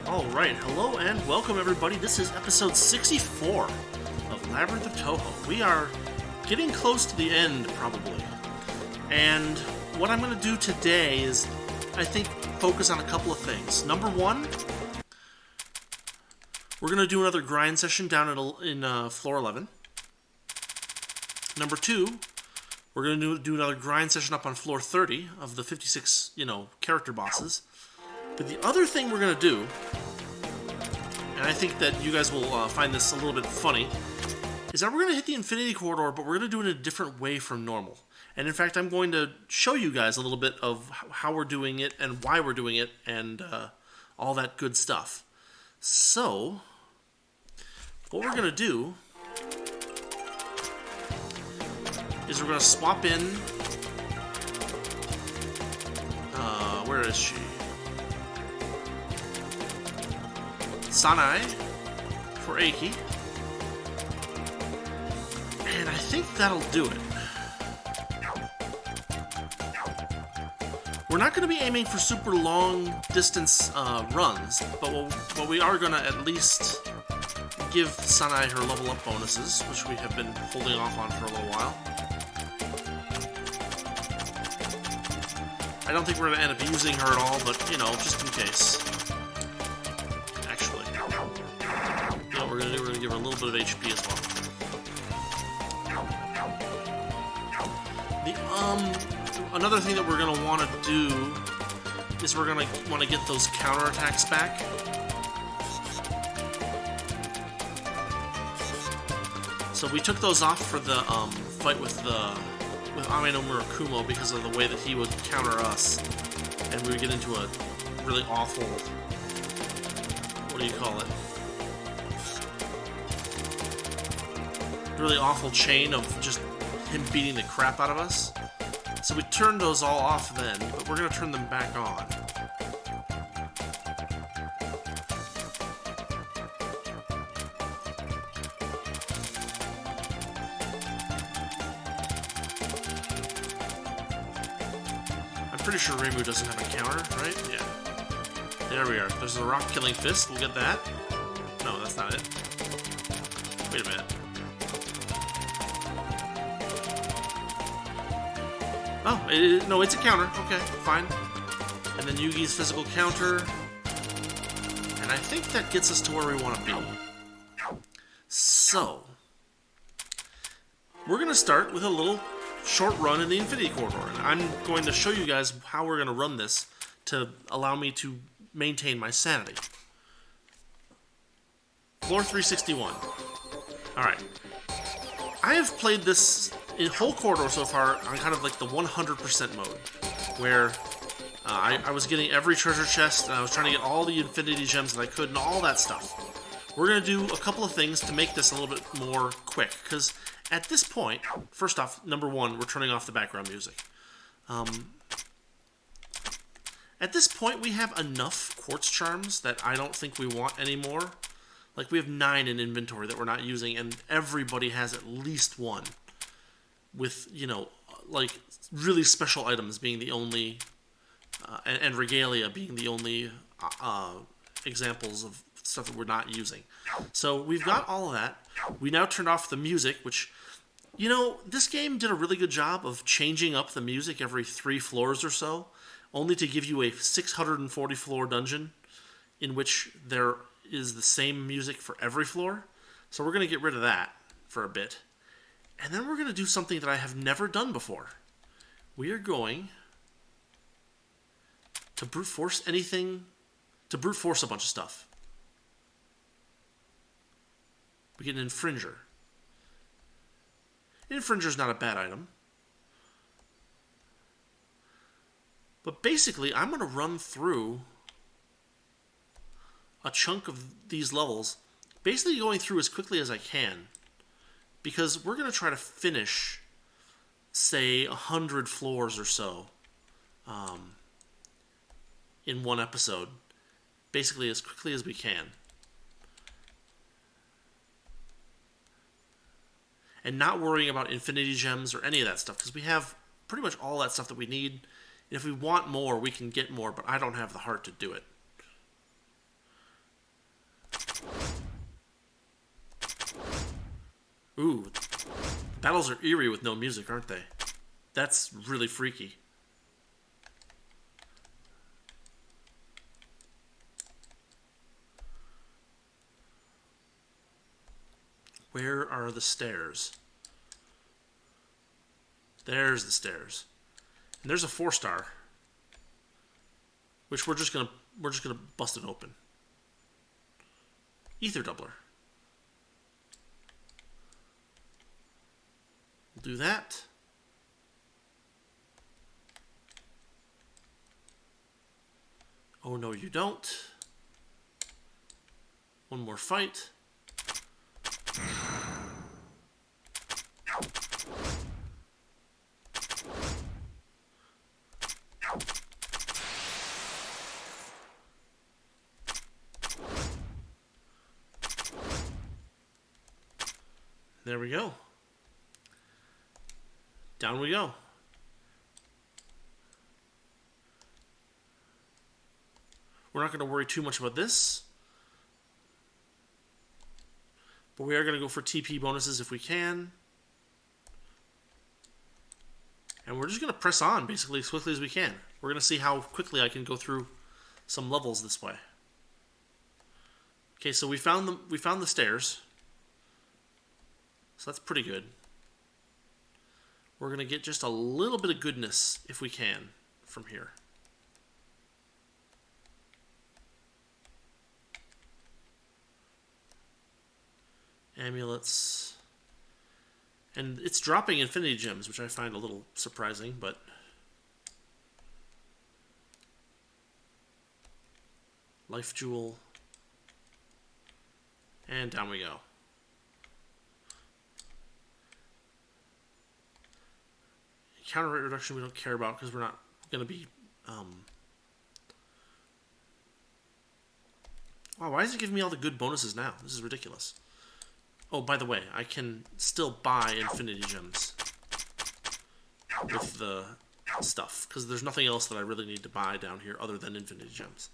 Alright, hello and welcome everybody. This is episode 64 of Labyrinth of Touhou. We are getting close to the end, probably. And what I'm going to do today is, I think, focus on a couple of things. Number one, we're going to do another grind session down in floor 11. Number two, we're going to do another grind session up on floor 30 of the 56, character bosses. But the other thing we're going to do, and I think that you guys will find this a little bit funny, is that we're going to hit the Infinity Corridor, but we're going to do it in a different way from normal. And in fact, I'm going to show you guys a little bit of how we're doing it and why we're doing it and all that good stuff. So, what we're going to do is we're going to swap in... where is she? Sanae for Aiki. And I think that'll do it. We're not going to be aiming for super long distance runs, but what we are going to at least give Sanae her level up bonuses, which we have been holding off on for a little while. I don't think we're going to end up using her at all, but, just in case. We're going to give her a little bit of HP as well. Another thing that we're going to want to do is we're going to want to get those counterattacks back. So we took those off for the fight with Ame no Murakumo because of the way that he would counter us, and we would get into a really awful, what do you call it? Really awful chain of just him beating the crap out of us. So we turned those all off then, but we're going to turn them back on. I'm pretty sure Reimu doesn't have a counter, right? Yeah. There we are. There's a rock killing fist. We'll get that. No, that's not it. Wait a minute. Oh, no, it's a counter. Okay, fine. And then Yugi's physical counter. And I think that gets us to where we want to be. So, we're going to start with a little short run in the Infinity Corridor. And I'm going to show you guys how we're going to run this to allow me to maintain my sanity. Floor 361. Alright. I have played this whole corridor so far on kind of like the 100% mode, where I was getting every treasure chest, and I was trying to get all the infinity gems that I could, and all that stuff. We're going to do a couple of things to make this a little bit more quick, because at this point, first off, number one, we're turning off the background music. At this point, we have enough quartz charms that I don't think we want anymore. Like, we have 9 in inventory that we're not using, and everybody has at least one. With, like, really special items being the only, and regalia being the only examples of stuff that we're not using. So, we've got all of that. We now turned off the music, which, this game did a really good job of changing up the music every 3 floors or so, only to give you a 640 floor dungeon in which there is the same music for every floor. So we're going to get rid of that for a bit. And then we're going to do something that I have never done before. We are going to brute force a bunch of stuff. We get an Infringer. An Infringer is not a bad item. But basically, I'm going to run through a chunk of these levels, basically going through as quickly as I can, because we're going to try to finish, say, 100 floors or so in one episode, basically as quickly as we can. And not worrying about infinity gems or any of that stuff, because we have pretty much all that stuff that we need. If we want more, we can get more, but I don't have the heart to do it. Ooh, battles are eerie with no music, aren't they? That's really freaky. Where are the stairs? There's the stairs. And there's a 4-star. Which we're just gonna bust it open. Ether doubler. We'll do that. Oh no, you don't. One more fight. There we go. Down we go. We're not going to worry too much about this. But we are going to go for TP bonuses if we can. And we're just going to press on basically as quickly as we can. We're going to see how quickly I can go through some levels this way. Okay, so we found the stairs. So that's pretty good. We're going to get just a little bit of goodness if we can from here. Amulets. And it's dropping infinity gems, which I find a little surprising, but life jewel. And down we go. Counter rate reduction we don't care about because we're not going to be... Wow, why is it giving me all the good bonuses now? This is ridiculous. Oh, by the way, I can still buy infinity gems with the stuff because there's nothing else that I really need to buy down here other than infinity gems.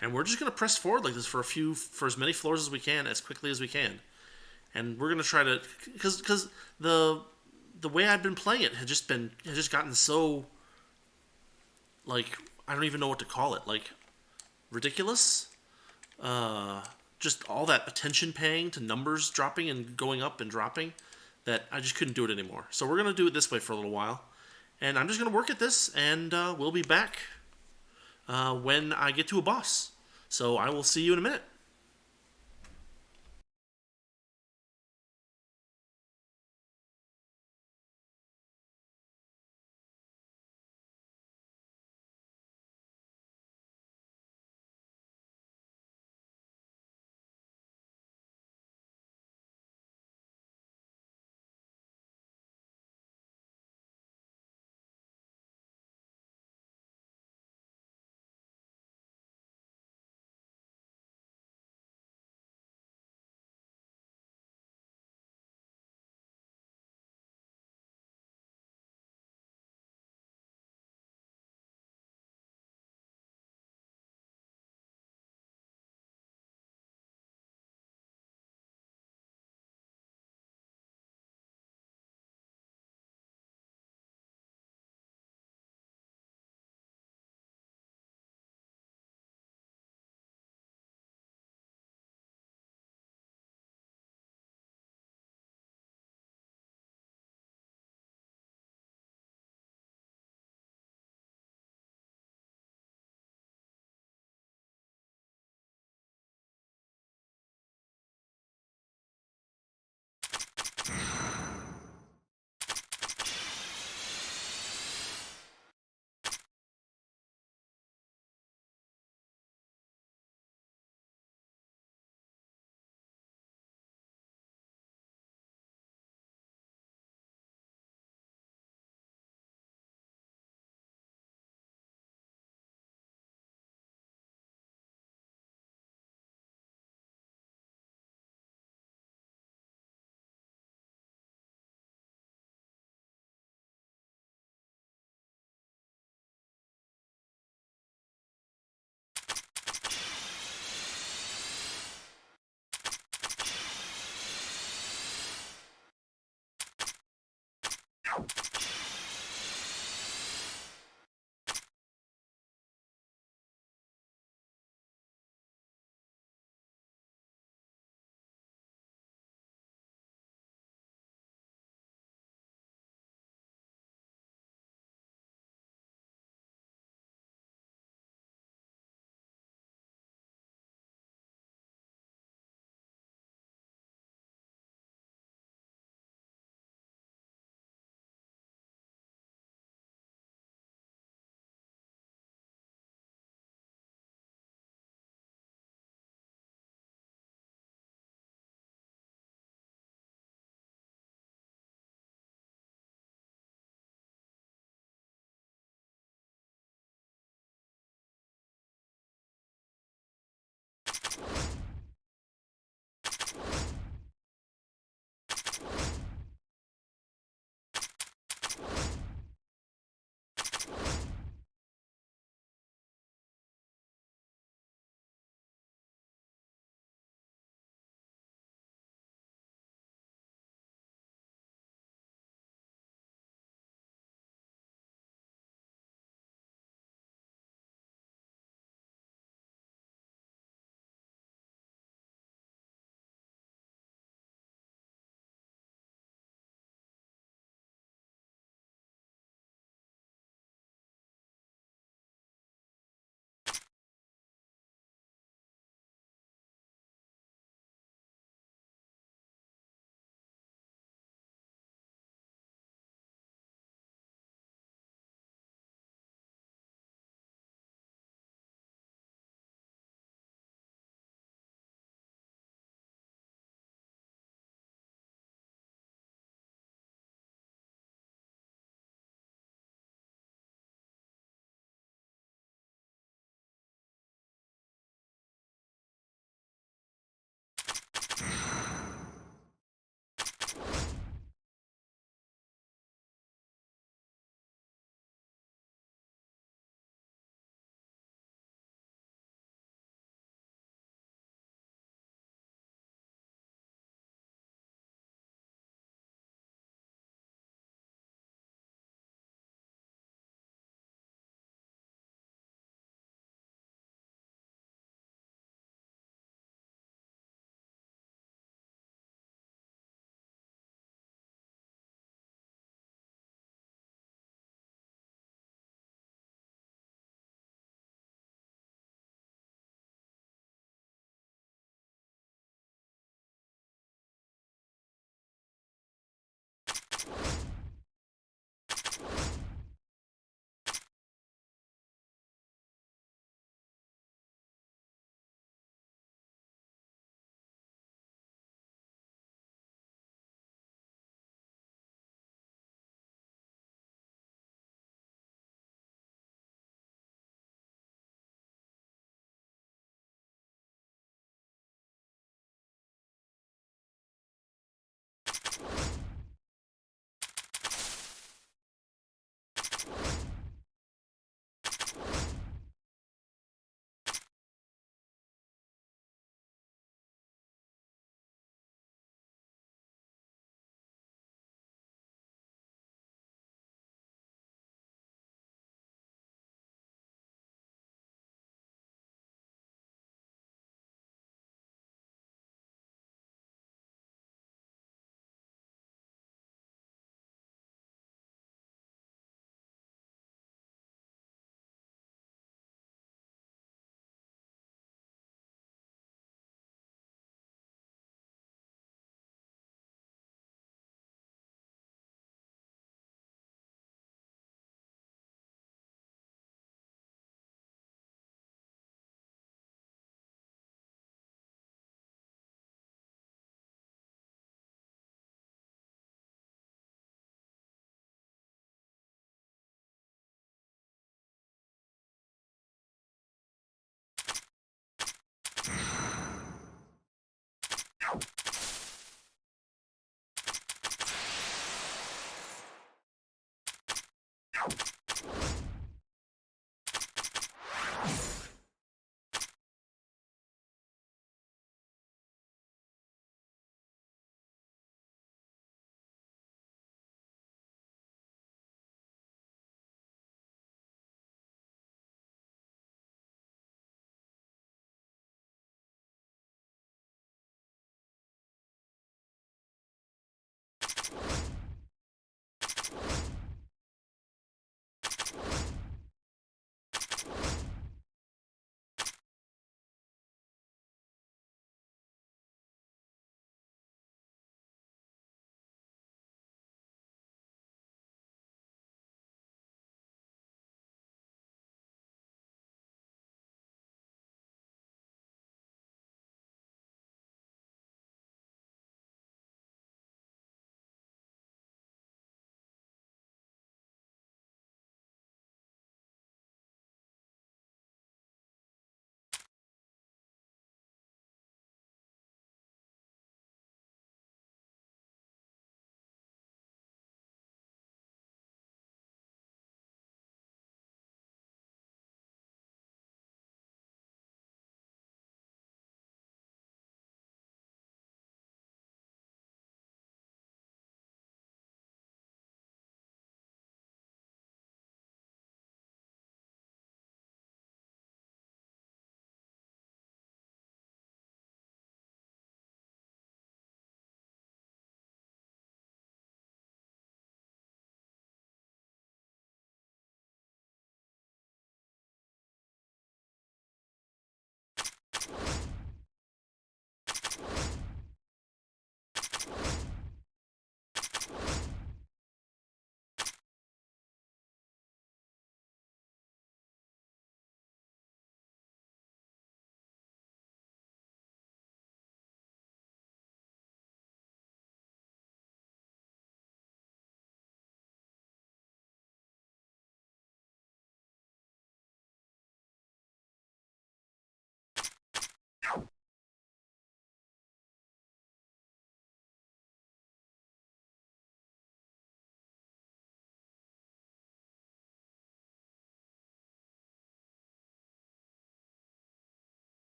And we're just going to press forward like this for as many floors as we can, as quickly as we can. And we're going to try to... Because the way I've been playing it has just gotten so... Like, I don't even know what to call it. Like, ridiculous? Just all that attention paying to numbers dropping and going up and dropping that I just couldn't do it anymore. So we're going to do it this way for a little while. And I'm just going to work at this, and we'll be back when I get to a boss. So I will see you in a minute.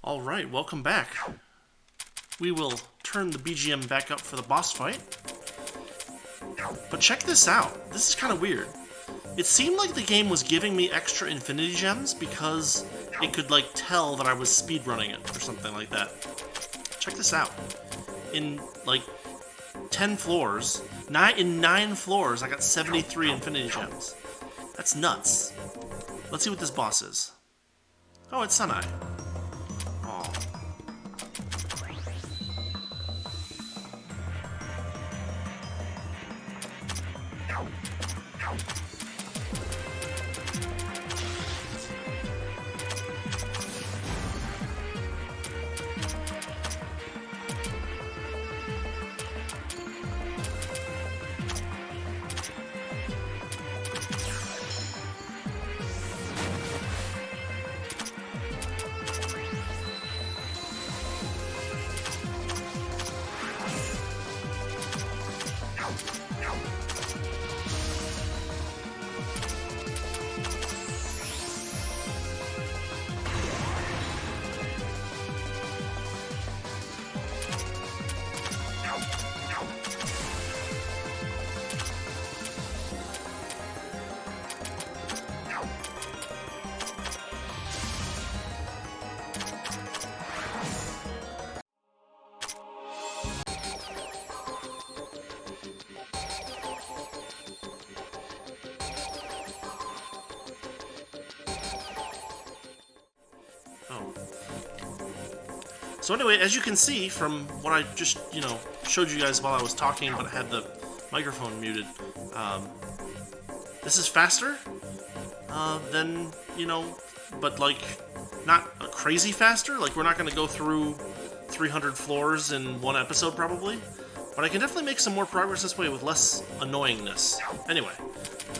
Alright, welcome back. We will turn the BGM back up for the boss fight. But check this out. This is kind of weird. It seemed like the game was giving me extra infinity gems because it could, like, tell that I was speedrunning it or something like that. Check this out. In, like, 10 floors, in 9 floors, I got 73 infinity gems. That's nuts. Let's see what this boss is. Oh, it's Sanae. Oh. So anyway, as you can see from what I just, showed you guys while I was talking, but I had the microphone muted, this is faster than, but, like, not crazy faster. Like, we're not going to go through 300 floors in one episode, probably. But I can definitely make some more progress this way with less annoyingness. Anyway,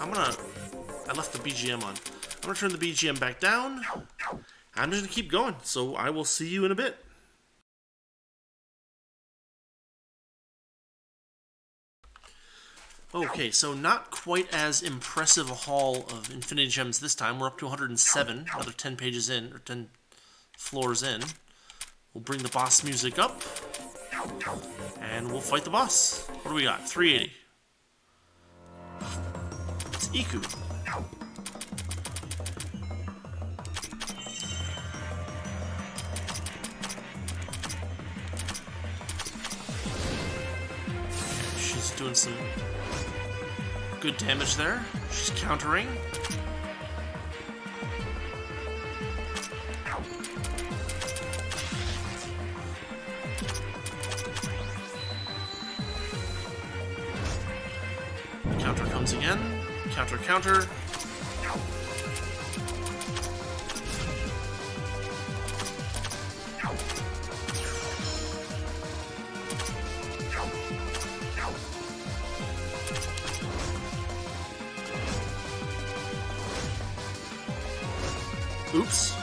I left the BGM on. I'm going to turn the BGM back down. I'm just going to keep going, so I will see you in a bit. Okay, so not quite as impressive a haul of infinity gems this time. We're up to 107, another 10 pages in, or 10 floors in. We'll bring the boss music up, and we'll fight the boss. What do we got? 380. It's Iku. She's doing some good damage there. She's countering. Counter comes again. Counter, counter. Oops.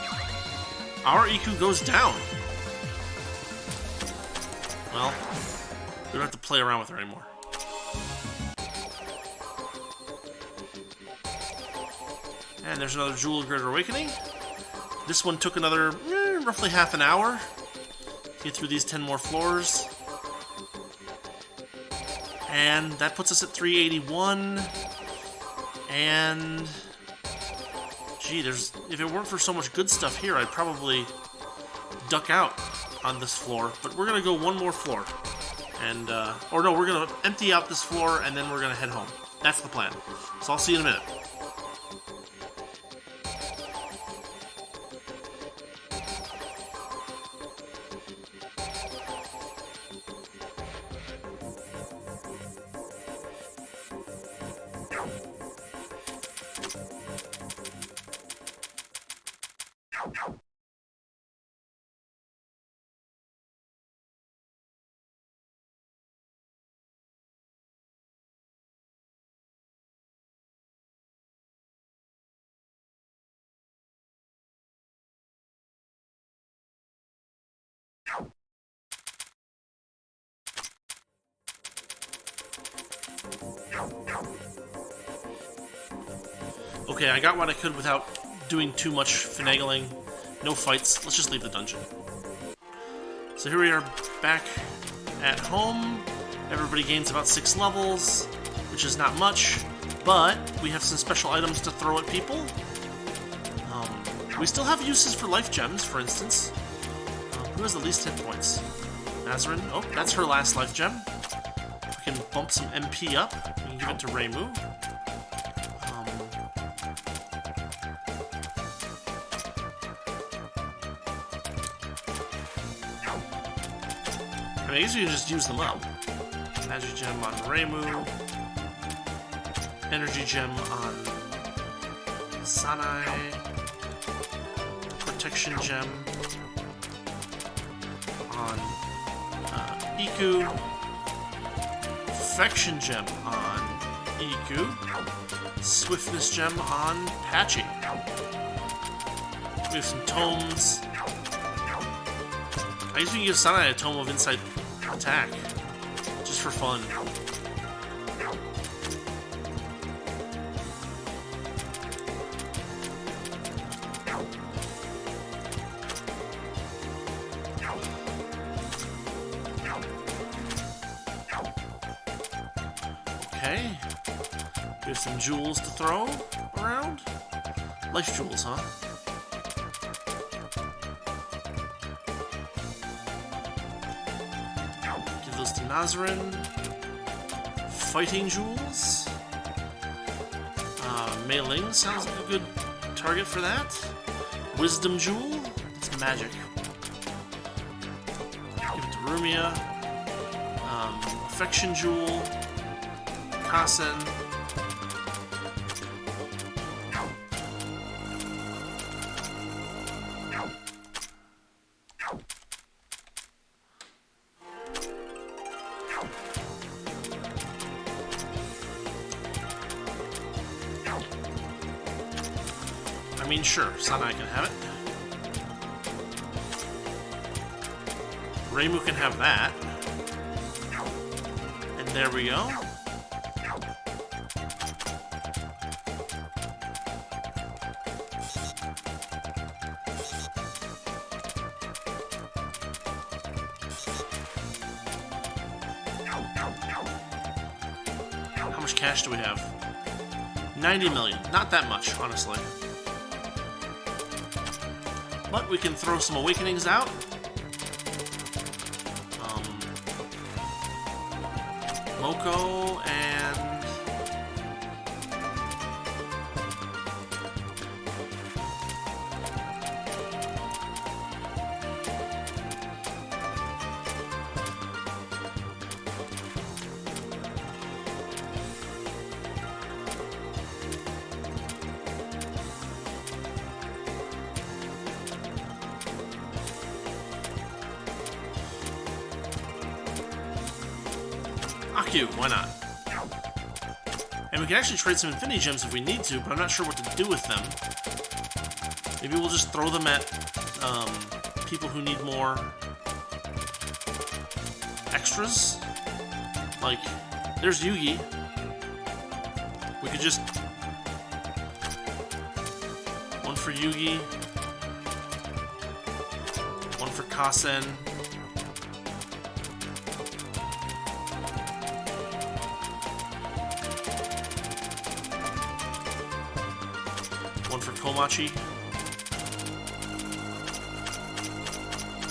Our Iku goes down. Well, we don't have to play around with her anymore. And there's another Jewel Greater Awakening. This one took another roughly half an hour to get through these 10 more floors. And that puts us at 381. And gee, if it weren't for so much good stuff here, I'd probably duck out on this floor. But we're gonna go one more floor, and or no, we're gonna empty out this floor and then we're gonna head home. That's the plan. So I'll see you in a minute. Okay, I got what I could without doing too much finagling. No fights. Let's just leave the dungeon. So here we are back at home. Everybody gains about 6 levels, which is not much, but we have some special items to throw at people. We still have uses for life gems, for instance. Who has the least hit points? Nazarene. Oh, that's her last life gem. We can bump some MP up. We can give it to Reimu. I guess you can just use them up. Magic Gem on Reimu. Energy Gem on Sanae. Protection Gem on Iku. Affection Gem on Iku. Swiftness Gem on Patchy. We have some tomes. I guess we can give Sanae a tome of Insight Attack, just for fun. Okay. We have some jewels to throw around. Life jewels, huh? Give those to Nazarene. Fighting jewels. Mei Ling sounds like a good target for that. Wisdom jewel. It's magic. Give it to Rumia. Affection jewel. Kasen. I mean, sure, Sanae can have it. Reimu can have that. And there we go. How much cash do we have? 90 million. Not that much, honestly. But we can throw some awakenings out. Moko and... Aku, why not? And we can actually trade some Infinity Gems if we need to, but I'm not sure what to do with them. Maybe we'll just throw them at people who need more extras. Like, there's Yugi. We could just... one for Yugi. One for Kasen. One for Komachi.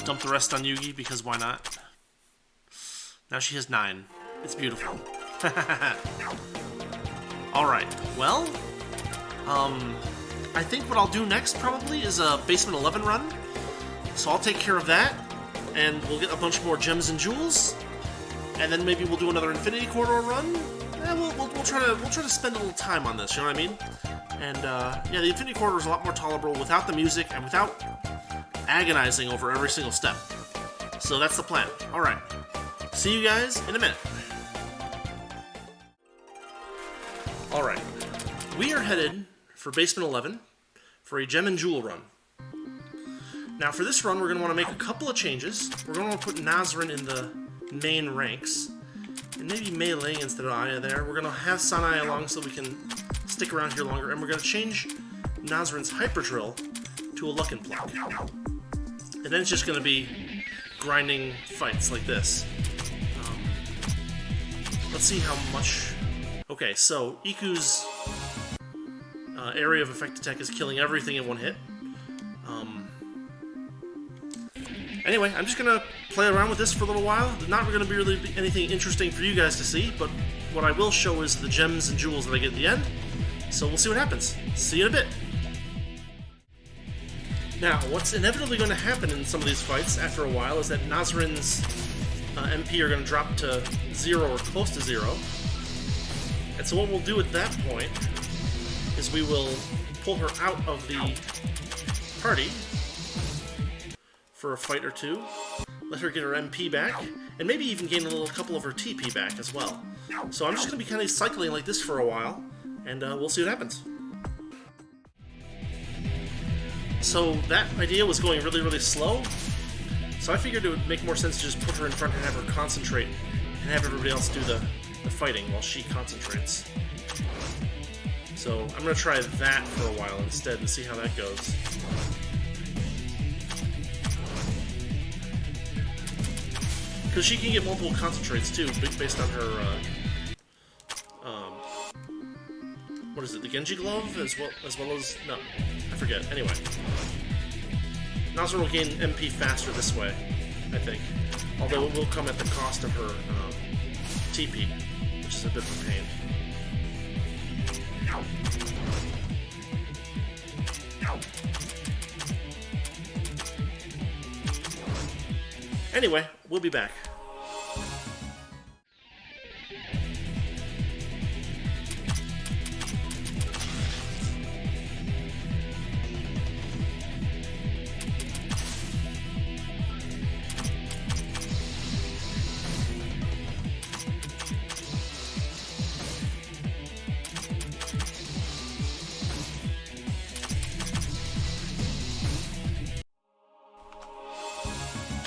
Dump the rest on Yugi, because why not? Now she has 9. It's beautiful. Alright, well, I think what I'll do next probably is a Basement 11 run. So I'll take care of that, and we'll get a bunch more gems and jewels, and then maybe we'll do another Infinity Corridor run. We'll try to spend a little time on this, you know what I mean? And yeah, the Infinity Corridor is a lot more tolerable without the music and without agonizing over every single step. So that's the plan. Alright. See you guys in a minute. Alright. We are headed for Basement 11 for a Gem and Jewel run. Now for this run, we're going to want to make a couple of changes. We're going to want to put Nazarene in the main ranks. And maybe Mei Ling instead of Aya there. We're going to have Sanae along so we can stick around here longer. And we're going to change Nazarene's Hyper Drill to a Luck and Pluck. And then it's just going to be grinding fights like this. Let's see how much... Okay, so Iku's area of effect attack is killing everything in one hit. Anyway, I'm just going to play around with this for a little while. Not going to be really anything interesting for you guys to see, but what I will show is the gems and jewels that I get at the end. So we'll see what happens. See you in a bit. Now, what's inevitably going to happen in some of these fights after a while is that Nazrin's MP are going to drop to 0 or close to 0. And so what we'll do at that point is we will pull her out of the party for a fight or two, let her get her MP back, and maybe even gain a couple of her TP back as well. So I'm just going to be kind of cycling like this for a while, and we'll see what happens. So that idea was going really, really slow, so I figured it would make more sense to just put her in front and have her concentrate, and have everybody else do the fighting while she concentrates. So I'm going to try that for a while instead and see how that goes. Because she can get multiple concentrates too, based on her, what is it, the Genji Glove, as well as, no, I forget, anyway. Nazra will gain MP faster this way, I think, although it will come at the cost of her, TP, which is a bit of a pain. Anyway, we'll be back.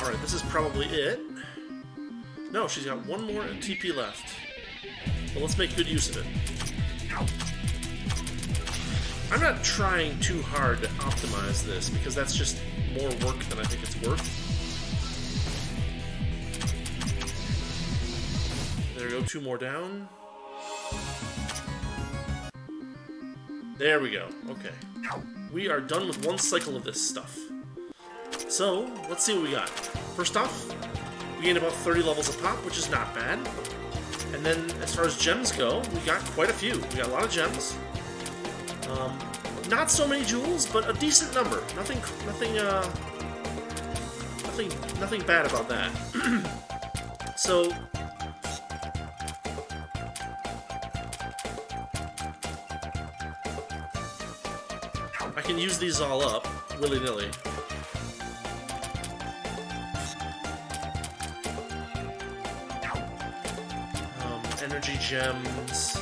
Alright, this is probably it. No, she's got one more TP left. But let's make good use of it. I'm not trying too hard to optimize this, because that's just more work than I think it's worth. There we go, 2 more down. There we go, okay. We are done with 1 cycle of this stuff. So, let's see what we got. First off, we gained about 30 levels a pop, which is not bad. And then, as far as gems go, we got quite a few. We got a lot of gems. Not so many jewels, but a decent number. Nothing bad about that. So, I can use these all up, willy-nilly. Energy gems.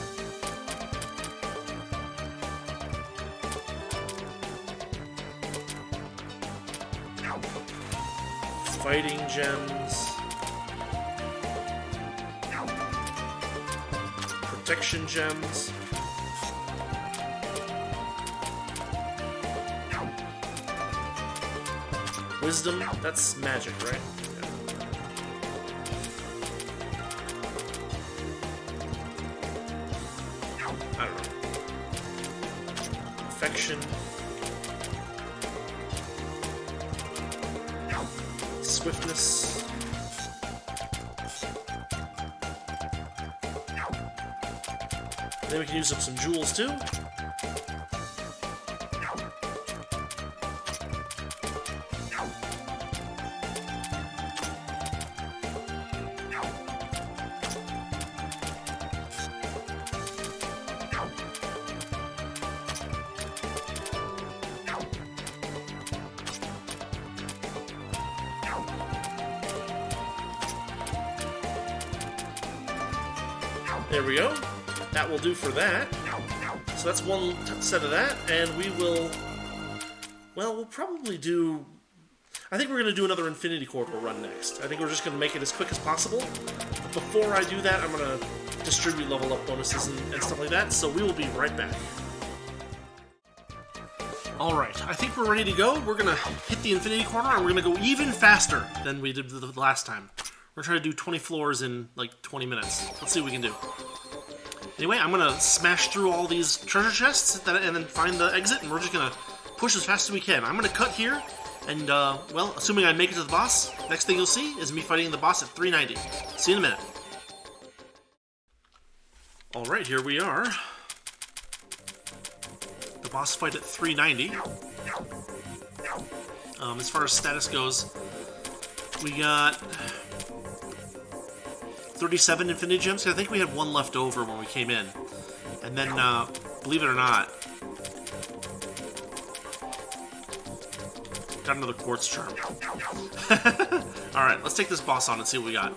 Fighting gems. Protection gems. Wisdom, that's magic, right? I don't know. Affection. Swiftness. Then we can use up some jewels too. There we go. That will do for that. So that's one set of that, and we will... Well, we'll probably do... I think we're going to do another Infinity Corporal run next. I think we're just going to make it as quick as possible. Before I do that, I'm going to distribute level up bonuses and stuff like that, so we will be right back. Alright, I think we're ready to go. We're gonna hit the infinity corner and we're gonna go even faster than we did the last time. We're gonna try to do 20 floors in like 20 minutes. Let's see what we can do. Anyway, I'm gonna smash through all these treasure chests and then find the exit, and we're just gonna push as fast as we can. I'm gonna cut here, and well, assuming I make it to the boss, next thing you'll see is me fighting the boss at 390. See you in a minute. Alright, here we are. The boss fight at 390. As far as status goes, we got 37 infinity gems. I think we had one left over when we came in. And then, believe it or not, got another quartz charm. Alright, let's take this boss on and see what we got.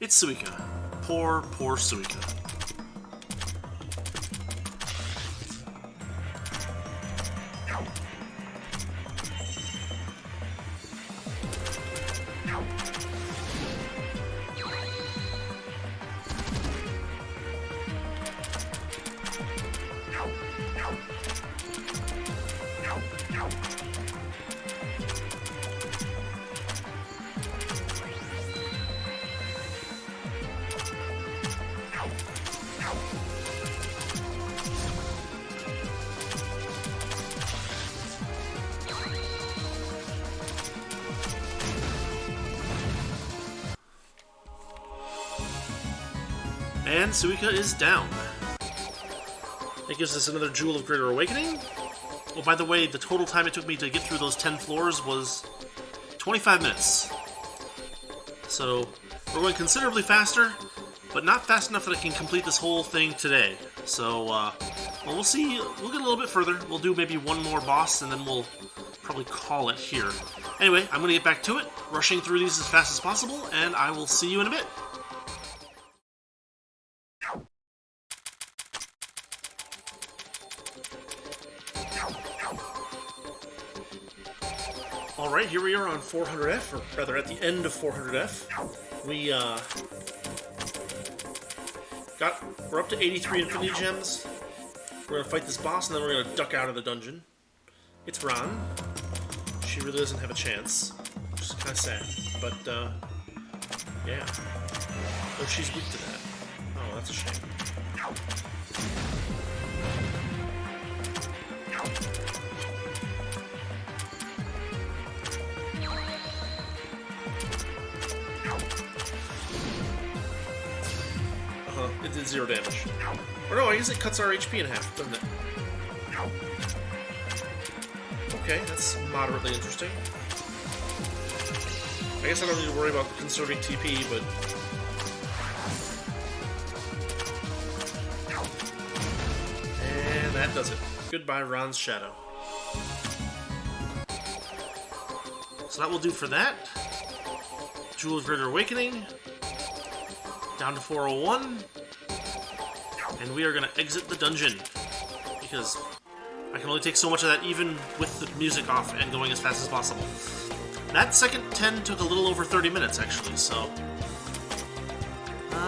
It's Suika. Poor, poor Suika. And Suika is down. That gives us another Jewel of Greater Awakening. Oh, by the way, the total time it took me to get through those 10 floors was 25 minutes. So, we're going considerably faster, but not fast enough that I can complete this whole thing today. So, well, we'll see. We'll get a little bit further. We'll do maybe one more boss, and then we'll probably call it here. Anyway, I'm going to get back to it, rushing through these as fast as possible, and I will see you in a bit. Alright, here we are on 400F, or rather at the end of 400F. We're up to 83 Infinity Gems. We're gonna fight this boss, and then we're gonna duck out of the dungeon. It's Ron. She really doesn't have a chance, which is kind of sad, but, yeah. Oh, she's weak to that. Oh, that's a shame. It did 0 damage. Or no, I guess it cuts our HP in half, doesn't it? Okay, that's moderately interesting. I guess I don't need to worry about conserving TP, but... And that does it. Goodbye, Ron's Shadow. So that will do for that. Jewel of Greater Awakening. Down to 401. And we are going to exit the dungeon, because I can only take so much of that even with the music off and going as fast as possible. That second 10 took a little over 30 minutes, actually, so...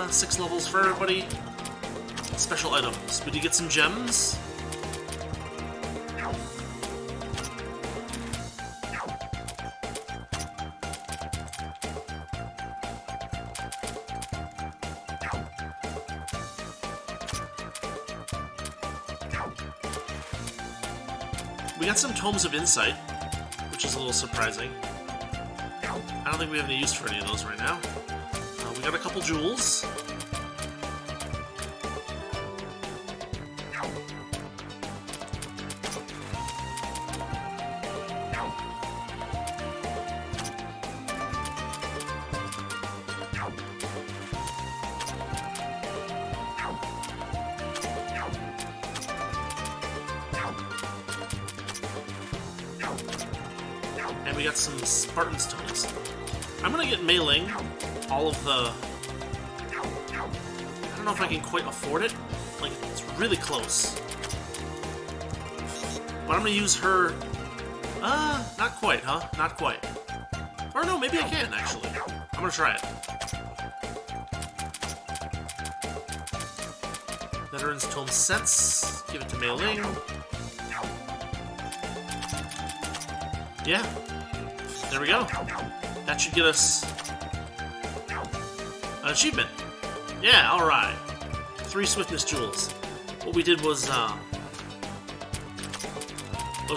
6 levels for everybody. Special items. We did get some gems. We got some Tomes of Insight, which is a little surprising. I don't think we have any use for any of those right now. We got a couple jewels. And we got some Spartan stones. I'm gonna get mailing all of the... I don't know if I can quite afford it. Like, it's really close. But I'm gonna use her... not quite, huh? Not quite. Or no, maybe I can, actually. I'm gonna try it. Veteran's Tome Sense. Give it to Mei Ling. Yeah. There we go. That should get us an achievement. Yeah, alright. 3 swiftness jewels. What we did was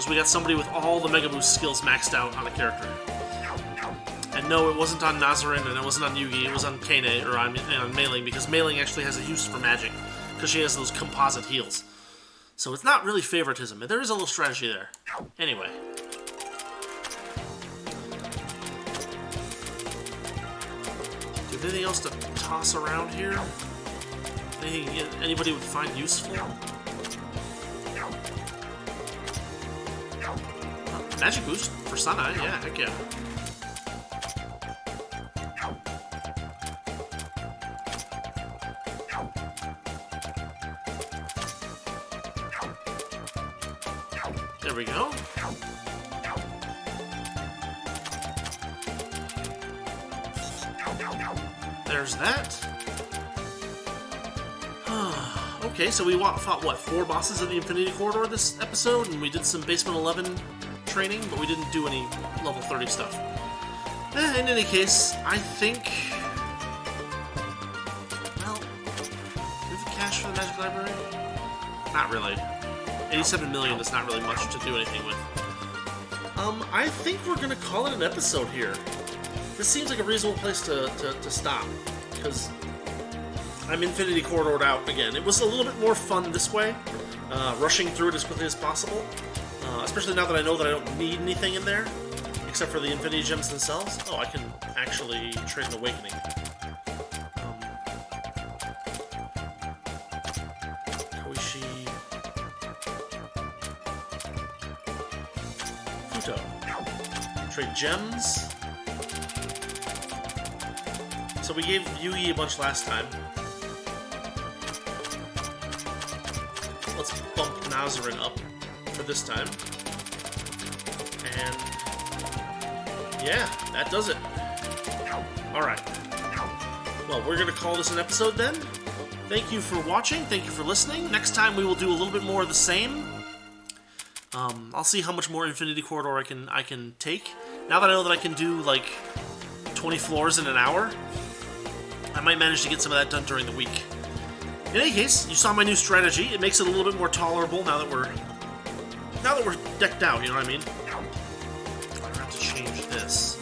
we got somebody with all the Mega Boost skills maxed out on a character. And no, it wasn't on Nazarin, and it wasn't on Yugi, it was on Kane, or on Mei-Ling, because Mei-Ling actually has a use for magic, because she has those composite heals. So it's not really favoritism, but there is a little strategy there. Anyway. Do you have anything else to toss around here? Anything anybody would find useful? Magic boost for Sanae, yeah, heck yeah. There we go. There's that. Okay, so we fought, what, 4 bosses in the Infinity Corridor this episode, and we did some Basement 11 training, but we didn't do any level 30 stuff. In any case, I think... Well, do we have cash for the Magic Library? Not really. 87 million is not really much to do anything with. I think we're gonna call it an episode here. This seems like a reasonable place to stop, because I'm Infinity Corridored out again. It was a little bit more fun this way, rushing through it as quickly as possible, especially now that I know that I don't need anything in there, except for the Infinity Gems themselves. Oh, I can actually trade an Awakening. Koishi... Futo. Trade gems. So we gave Yugi a bunch last time. Let's bump Nazarin up for this time. And yeah, that does it. Alright. Well, we're going to call this an episode then. Thank you for watching. Thank you for listening. Next time we will do a little bit more of the same. I'll see how much more Infinity Corridor I can take. Now that I know that I can do like 20 floors in an hour, I might manage to get some of that done during the week. In any case, you saw my new strategy. It makes it a little bit more tolerable now that we're decked out. You know what I mean? I have to change this.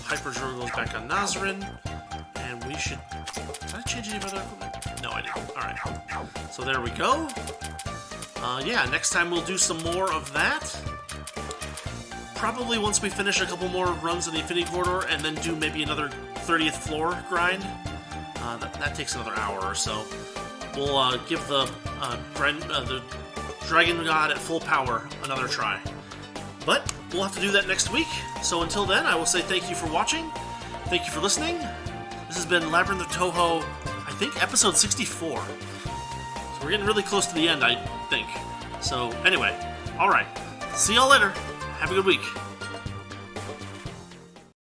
Hyperdrill goes back on Nazarin, and we should. Did I change any of other equipment? No, I didn't. All right. So there we go. Yeah, next time we'll do some more of that. Probably once we finish a couple more runs in the Infinity Corridor, and then do maybe another 30th floor grind. That takes another hour or so. We'll give the Dragon God at full power another try. But we'll have to do that next week. So until then, I will say thank you for watching. Thank you for listening. This has been Labyrinth of Touhou, I think episode 64. So we're getting really close to the end, I think. So anyway, alright. See y'all later. Have a good week.